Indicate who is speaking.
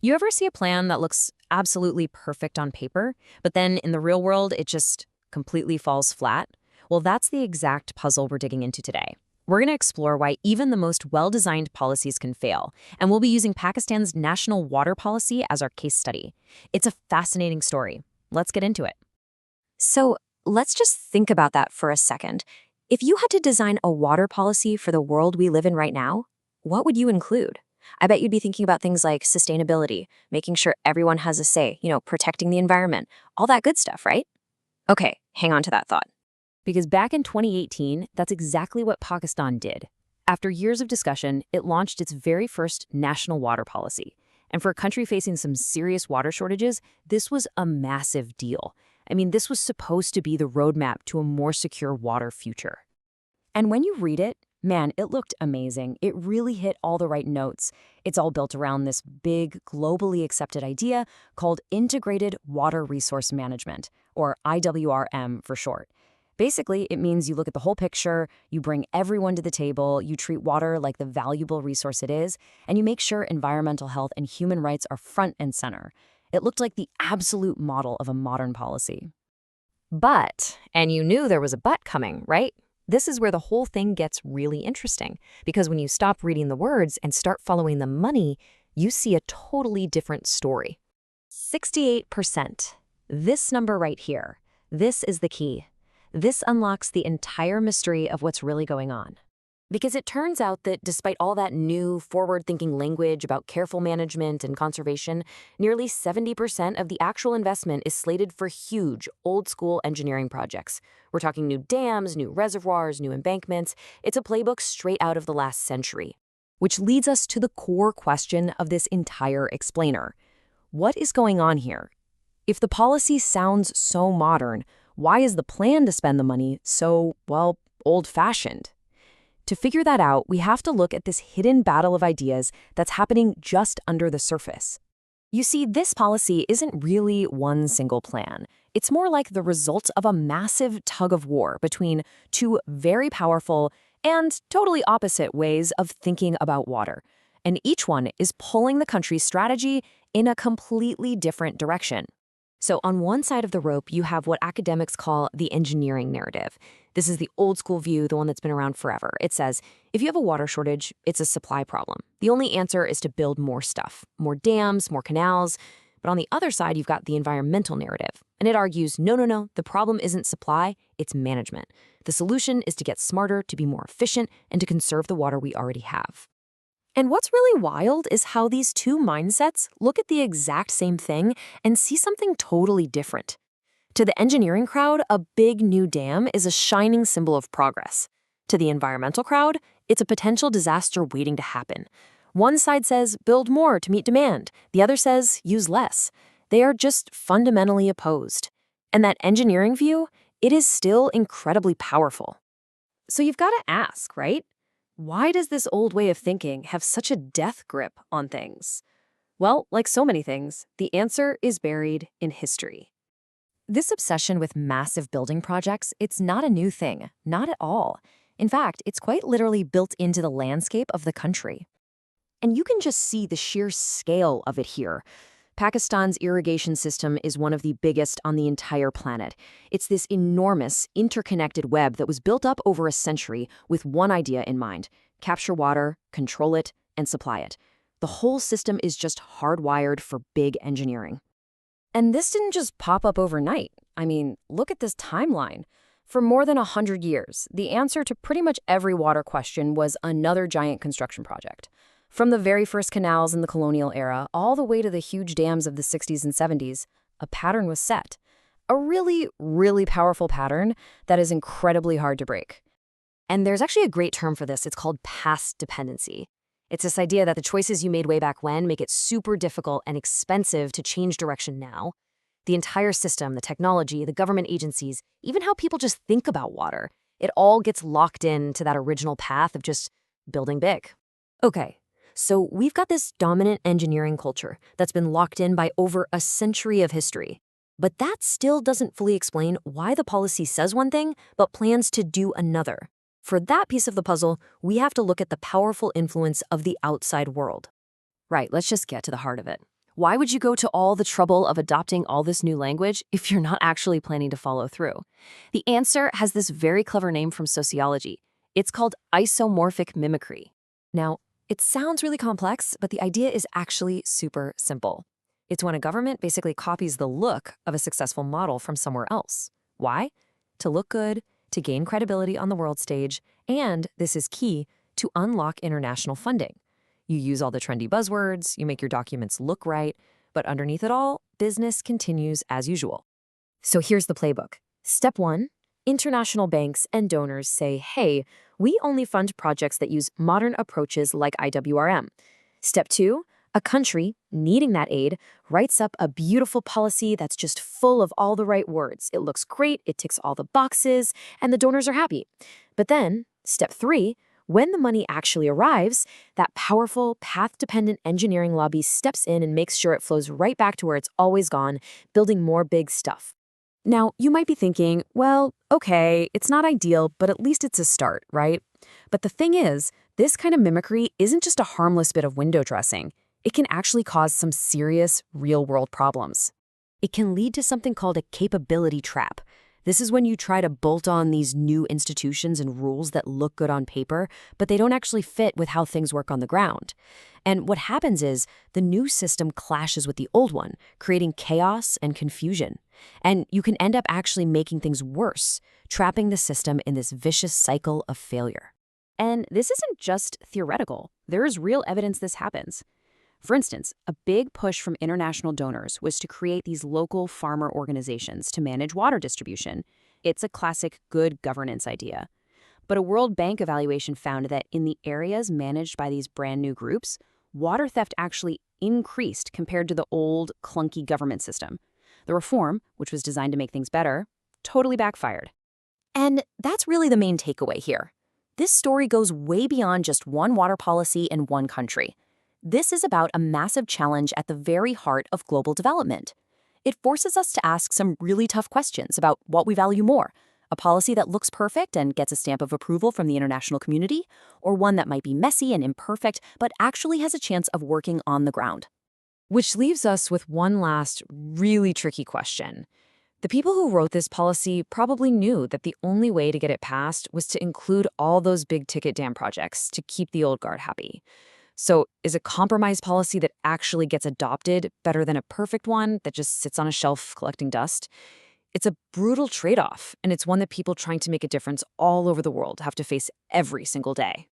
Speaker 1: You ever see a plan that looks absolutely perfect on paper, but then in the real world, it just completely falls flat? Well, that's the exact puzzle we're digging into today. We're going to explore why even the most well-designed policies can fail, and we'll be using Pakistan's national water policy as our case study. It's a fascinating story. Let's get into it.
Speaker 2: So let's just think about that for a second. If you had to design a water policy for the world we live in right now, what would you include? I bet you'd be thinking about things like sustainability, making sure everyone has a say, protecting the environment, all that good stuff, right? Okay, hang on to that thought.
Speaker 1: Because back in 2018, that's exactly what Pakistan did. After years of discussion, it launched its very first national water policy. And for a country facing some serious water shortages, this was a massive deal. I mean, this was supposed to be the roadmap to a more secure water future. And when you read it, man, it looked amazing. It really hit all the right notes. It's all built around this big, globally accepted idea called Integrated Water Resource Management, or IWRM for short. Basically, it means you look at the whole picture, you bring everyone to the table, you treat water like the valuable resource it is, and you make sure environmental health and human rights are front and center. It looked like the absolute model of a modern policy. But, and you knew there was a but coming, right? This is where the whole thing gets really interesting, because when you stop reading the words and start following the money, you see a totally different story. 68%. This number right here. This is the key. This unlocks the entire mystery of what's really going on. Because it turns out that despite all that new, forward-thinking language about careful management and conservation, nearly 70% of the actual investment is slated for huge, old-school engineering projects. We're talking new dams, new reservoirs, new embankments. It's a playbook straight out of the last century. Which leads us to the core question of this entire explainer. What is going on here? If the policy sounds so modern, why is the plan to spend the money so, well, old-fashioned? To figure that out, we have to look at this hidden battle of ideas that's happening just under the surface. You see, this policy isn't really one single plan. It's more like the result of a massive tug of war between two very powerful and totally opposite ways of thinking about water. And each one is pulling the country's strategy in a completely different direction. So on one side of the rope, you have what academics call the engineering narrative. This is the old school view, the one that's been around forever. It says, if you have a water shortage, it's a supply problem. The only answer is to build more stuff, more dams, more canals. But on the other side, you've got the environmental narrative. And it argues, no, the problem isn't supply, it's management. The solution is to get smarter, to be more efficient, and to conserve the water we already have. And what's really wild is how these two mindsets look at the exact same thing and see something totally different. To the engineering crowd, a big new dam is a shining symbol of progress. To the environmental crowd, it's a potential disaster waiting to happen. One side says, build more to meet demand. The other says, use less. They are just fundamentally opposed. And that engineering view, it is still incredibly powerful. So you've got to ask, right? Why does this old way of thinking have such a death grip on things? Well, like so many things, the answer is buried in history. This obsession with massive building projects, it's not a new thing, not at all. In fact, it's quite literally built into the landscape of the country. And you can just see the sheer scale of it here. Pakistan's irrigation system is one of the biggest on the entire planet. It's this enormous, interconnected web that was built up over a century with one idea in mind: capture water, control it, and supply it. The whole system is just hardwired for big engineering. And this didn't just pop up overnight. I mean, look at this timeline. For more than 100 years, the answer to pretty much every water question was another giant construction project. From the very first canals in the colonial era all the way to the huge dams of the 60s and 70s, a pattern was set. A really, really powerful pattern that is incredibly hard to break. And there's actually a great term for this. It's called past dependency. It's this idea that the choices you made way back when make it super difficult and expensive to change direction now. The entire system, the technology, the government agencies, even how people just think about water, it all gets locked into that original path of just building big. Okay. So we've got this dominant engineering culture that's been locked in by over a century of history. But that still doesn't fully explain why the policy says one thing, but plans to do another. For that piece of the puzzle, we have to look at the powerful influence of the outside world. Right, let's just get to the heart of it. why would you go to all the trouble of adopting all this new language if you're not actually planning to follow through? The answer has this very clever name from sociology. It's called isomorphic mimicry.
Speaker 2: Now, it sounds really complex, but the idea is actually super simple. It's when a government basically copies the look of a successful model from somewhere else. Why? To look good, to gain credibility on the world stage, and, this is key, to unlock international funding. You use all the trendy buzzwords, you make your documents look right, but underneath it all, business continues as usual. So here's the playbook. Step 1, international banks and donors say, hey, we only fund projects that use modern approaches like IWRM. Step 2, a country, needing that aid, writes up a beautiful policy that's just full of all the right words. It looks great, it ticks all the boxes, and the donors are happy. But then, step 3, when the money actually arrives, that powerful, path-dependent engineering lobby steps in and makes sure it flows right back to where it's always gone, building more big stuff. Now, you might be thinking, well, okay, it's not ideal, but at least it's a start, right? But the thing is, this kind of mimicry isn't just a harmless bit of window dressing. It can actually cause some serious, real-world problems. It can lead to something called a capability trap. This is when you try to bolt on these new institutions and rules that look good on paper, but they don't actually fit with how things work on the ground. And what happens is the new system clashes with the old one, creating chaos and confusion. And you can end up actually making things worse, trapping the system in this vicious cycle of failure.
Speaker 1: And this isn't just theoretical. There is real evidence this happens. For instance, a big push from international donors was to create these local farmer organizations to manage water distribution. It's a classic good governance idea. But a World Bank evaluation found that in the areas managed by these brand new groups, water theft actually increased compared to the old, clunky government system. The reform, which was designed to make things better, totally backfired.
Speaker 2: And that's really the main takeaway here. This story goes way beyond just one water policy in one country. This is about a massive challenge at the very heart of global development. It forces us to ask some really tough questions about what we value more, a policy that looks perfect and gets a stamp of approval from the international community, or one that might be messy and imperfect but actually has a chance of working on the ground. Which leaves us with one last really tricky question. The people who wrote this policy probably knew that the only way to get it passed was to include all those big-ticket dam projects to keep the old guard happy. So is a compromise policy that actually gets adopted better than a perfect one that just sits on a shelf collecting dust? It's a brutal trade-off, and it's one that people trying to make a difference all over the world have to face every single day.